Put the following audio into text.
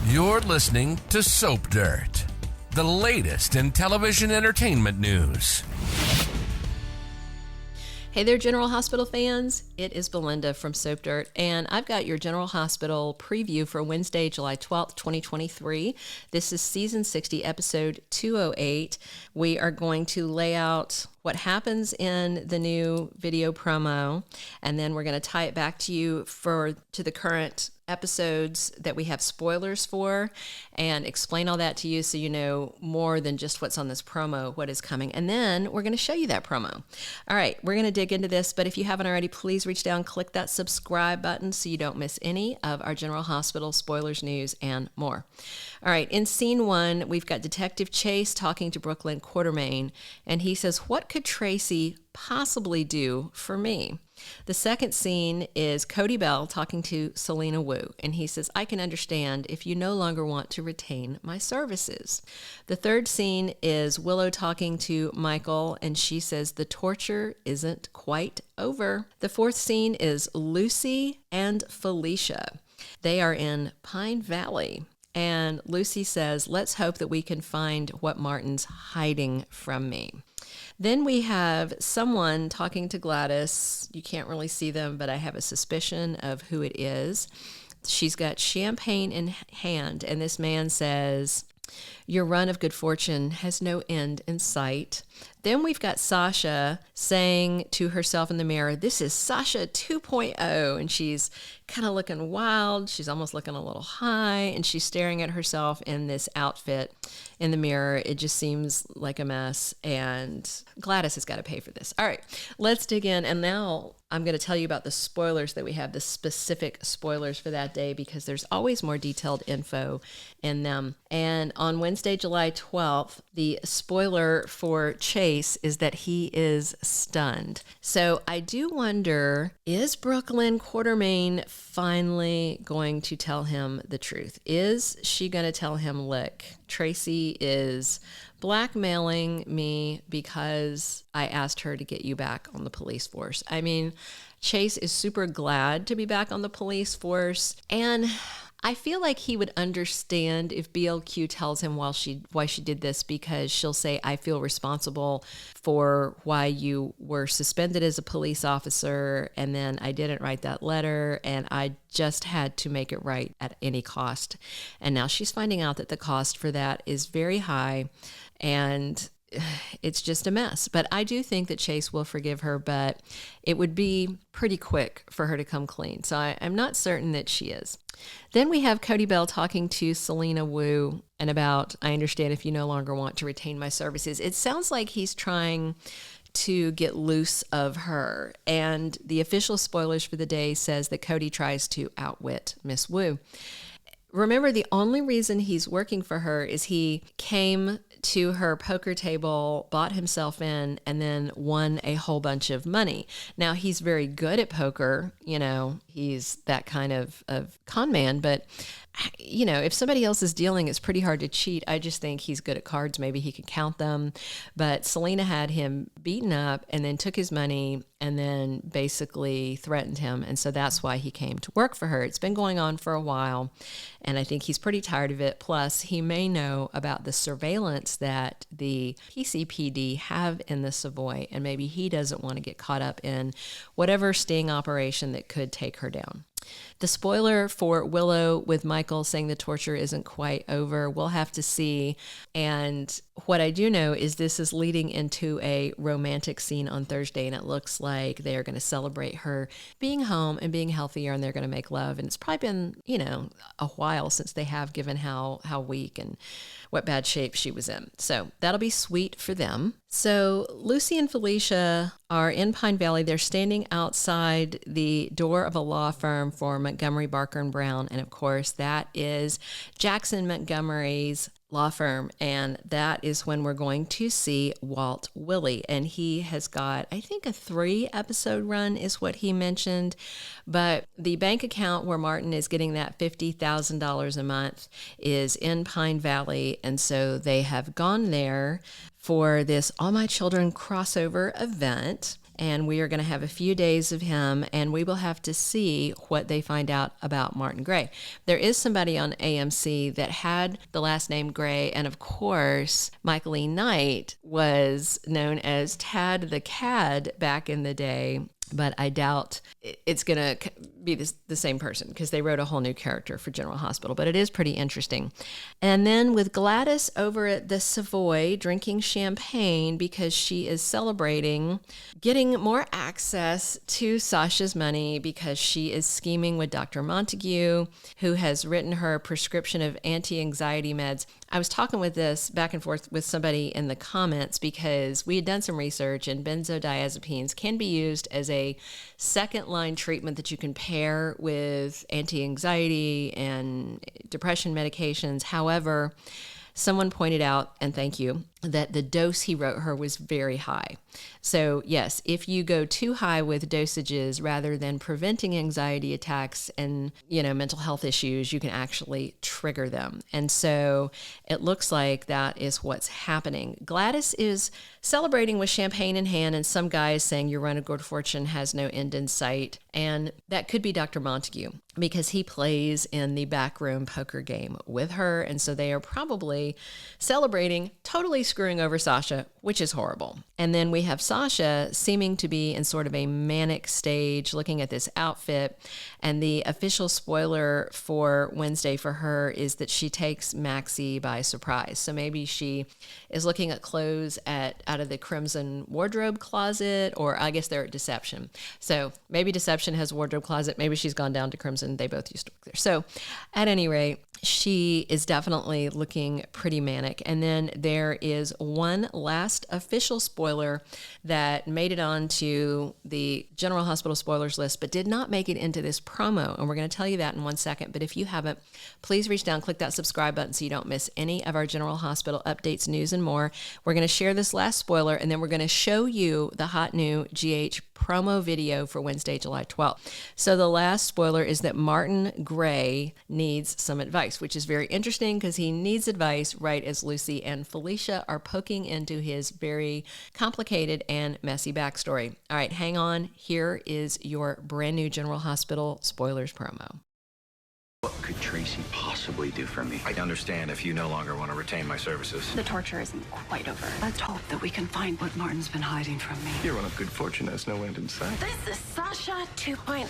You're listening to Soap Dirt, the latest in television entertainment news. Hey there, General Hospital fans. It is Belinda from Soap Dirt, and I've got your General Hospital preview for Wednesday, July 12th, 2023. This is Season 60, Episode 208. We are going to lay out what happens in the new video promo, and then we're going to tie it back to you to the current episodes that we have spoilers for, and explain all that to you so you know more than just what's on this promo, what is coming. And then we're going to show you that promo. All right, we're going to dig into this, but if you haven't already, please reach down, click that subscribe button so you don't miss any of our General Hospital spoilers, news, and more. All right, in scene 1, we've got Detective Chase talking to Brooklynn Quartermaine, and he says, "What could Tracy possibly do for me?" The second scene is Cody Bell talking to Selina Wu, and he says, "I can understand if you no longer want to retain my services." The third scene is Willow talking to Michael, and she says, "The torture isn't quite over." The fourth scene is Lucy and Felicia. They are in Pine Valley. And Lucy says, "Let's hope that we can find what Martin's hiding from me." Then we have someone talking to Gladys. You can't really see them, but I have a suspicion of who it is. She's got champagne in hand, and this man says, "Your run of good fortune has no end in sight." Then we've got Sasha saying to herself in the mirror, "This is Sasha 2.0, and she's kind of looking wild. She's almost looking a little high, and she's staring at herself in this outfit in the mirror. It just seems like a mess, and Gladys has got to pay for this. All right, let's dig in, and now I'm going to tell you about the spoilers that we have, the specific spoilers for that day, because there's always more detailed info in them. And on Wednesday, July 12th, the spoiler for Chase is that he is stunned. So I do wonder, is Brooklynn Quartermaine finally going to tell him the truth? Is she going to tell him, "Look, Tracy is blackmailing me because I asked her to get you back on the police force"? I mean, Chase is super glad to be back on the police force, and I feel like he would understand if BLQ tells him why she did this, because she'll say, "I feel responsible for why you were suspended as a police officer, and then I didn't write that letter, and I just had to make it right at any cost." And now she's finding out that the cost for that is very high, and it's just a mess. But I do think that Chase will forgive her, but it would be pretty quick for her to come clean. So I'm not certain that she is. Then we have Cody Bell talking to Selina Wu and about, "I understand if you no longer want to retain my services." It sounds like he's trying to get loose of her. And the official spoilers for the day says that Cody tries to outwit Miss Wu. Remember, the only reason he's working for her is he came to her poker table, bought himself in, and then won a whole bunch of money. Now, he's very good at poker. You know, he's that kind of con man, but you know, if somebody else is dealing, it's pretty hard to cheat. I just think he's good at cards. Maybe he could count them. But Selina had him beaten up and then took his money and then basically threatened him. And so that's why he came to work for her. It's been going on for a while, and I think he's pretty tired of it. Plus, he may know about the surveillance that the PCPD have in the Savoy, and maybe he doesn't want to get caught up in whatever sting operation that could take her down. The spoiler for Willow with Michael saying the torture isn't quite over, we'll have to see. And what I do know is this is leading into a romantic scene on Thursday, and it looks like they are going to celebrate her being home and being healthier, and they're going to make love. And it's probably been, you know, a while since they have, given how weak and what bad shape she was in. So that'll be sweet for them. So Lucy and Felicia are in Pine Valley. They're standing outside the door of a law firm for Montgomery, Barker & Brown. And of course, that is Jackson Montgomery's law firm. And that is when we're going to see Walt Willey. And he has got, I think, a 3-episode run is what he mentioned. But the bank account where Martin is getting that $50,000 a month is in Pine Valley. And so they have gone there for this All My Children crossover event. and we are going to have a few days of him, and we will have to see what they find out about Martin Gray. There is somebody on AMC that had the last name Gray, and of course, Michael E. Knight was known as Tad the Cad back in the day. But I doubt it's going to be the same person because they wrote a whole new character for General Hospital. But it is pretty interesting. And then with Gladys over at the Savoy drinking champagne because she is celebrating getting more access to Sasha's money because she is scheming with Dr. Montague, who has written her a prescription of anti-anxiety meds. I was talking with this back and forth with somebody in the comments because we had done some research, and benzodiazepines can be used as a second-line treatment that you can pair with anti-anxiety and depression medications. However, someone pointed out, and thank you, that the dose he wrote her was very high. So yes, if you go too high with dosages rather than preventing anxiety attacks and, mental health issues, you can actually trigger them. And so it looks like that is what's happening. Gladys is celebrating with champagne in hand, and some guy is saying your run of good fortune has no end in sight. And that could be Dr. Montague because he plays in the backroom poker game with her. And so they are probably celebrating, totally screwing over Sasha, which is horrible. And then we have Sasha seeming to be in sort of a manic stage looking at this outfit. And the official spoiler for Wednesday for her is that she takes Maxie by surprise. So maybe she is looking at clothes out of the Crimson wardrobe closet, or I guess they're at Deception. So maybe Deception has a wardrobe closet. Maybe she's gone down to Crimson. They both used to work there. So at any rate, she is definitely looking pretty manic. And then there is one last official spoiler that made it onto the General Hospital spoilers list, but did not make it into this promo. And we're going to tell you that in 1 second. But if you haven't, please reach down, click that subscribe button so you don't miss any of our General Hospital updates, news, and more. We're going to share this last spoiler, and then we're going to show you the hot new GH promo video for Wednesday, July 12th. So the last spoiler is that Martin Gray needs some advice, which is very interesting because he needs advice right as Lucy and Felicia are poking into his very complicated and messy backstory. All right, hang on. Here is your brand new General Hospital spoilers promo. What could Tracy possibly do for me? I understand if you no longer want to retain my services. The torture isn't quite over. Let's hope that we can find what Martin's been hiding from me. Your run of good fortune has no end in sight. This is Sasha 2.0.